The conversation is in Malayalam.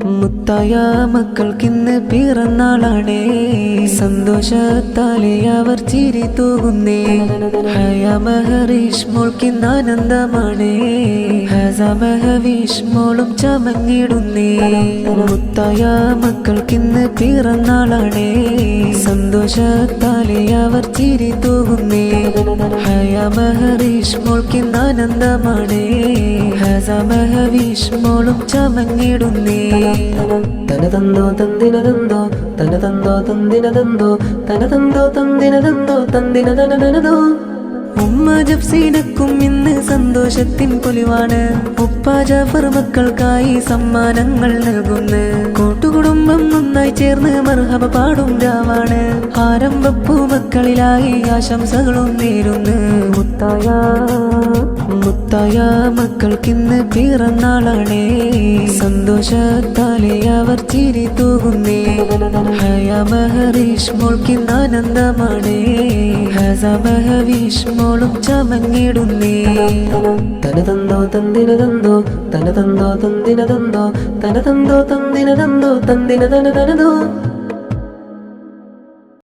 മുത്തായ മക്കൾക്കിന്ന് പിറന്നാളാണേ, സന്തോഷത്താലെ അവർ ചിരി തൂകുന്നേ. ഹയ മഹരീഷ് മോൾക്കിന്ന് ആനന്ദമാണേ, ഹസ മഹവീഷ് മോളും ചമഞ്ഞിടുന്നേ. മുത്തായ മക്കൾക്കിന്ന് പിറന്നാളാണേ, സന്തോഷത്താലെ അവർ ചിരി തൂകുന്നേ. ഹയ മഹരീഷ് മോൾക്കിന്ന് ആനന്ദമാണേ, ഹസ മഹവീഷ് മോളും ചമഞ്ഞിടുന്നേ. തനതന്തോ തന്ദിനതന്തോ തനതന്തോ തന്ദിനതന്തോ തനതന്തോ തന്ദിനതന്തോ തന്ദിനതനതനതോ. ഉമ്മ ജഫ്സീനക്കും ഇന്ന് സന്തോഷത്തിൻ പൊലിവാണ്. ഉപ്പ ജാഫർ മക്കൾക്കായി സമ്മാനങ്ങൾ നൽകുന്നു. കൂട്ടുകുടുംബം ഒന്നായി ചേർന്ന് മർഹബ പാടും രാവാണ്. ആരംഭപ്പൂ മക്കളിലായി ആശംസകളും നേരുന്നു. മുത്തായ മക്കൾക്കിന്ന് പിറന്നാളാണേ, സന്തോഷത്താലെ അവർ ചിരി തൂകുന്നേ. ഹയ മഹരീഷ് മോൾക്കിന്ന് ആനന്ദമാണേ, ഹസ മഹവീഷ് മോളും ചമഞ്ഞിടുന്നേ. തനതന്തോ തന്ദിനതന്തോ തനതന്തോ തന്ദിനതന്തോ തനതന്തോ തന്ദിനതന്തോ തന്ദിനതനതനതോ.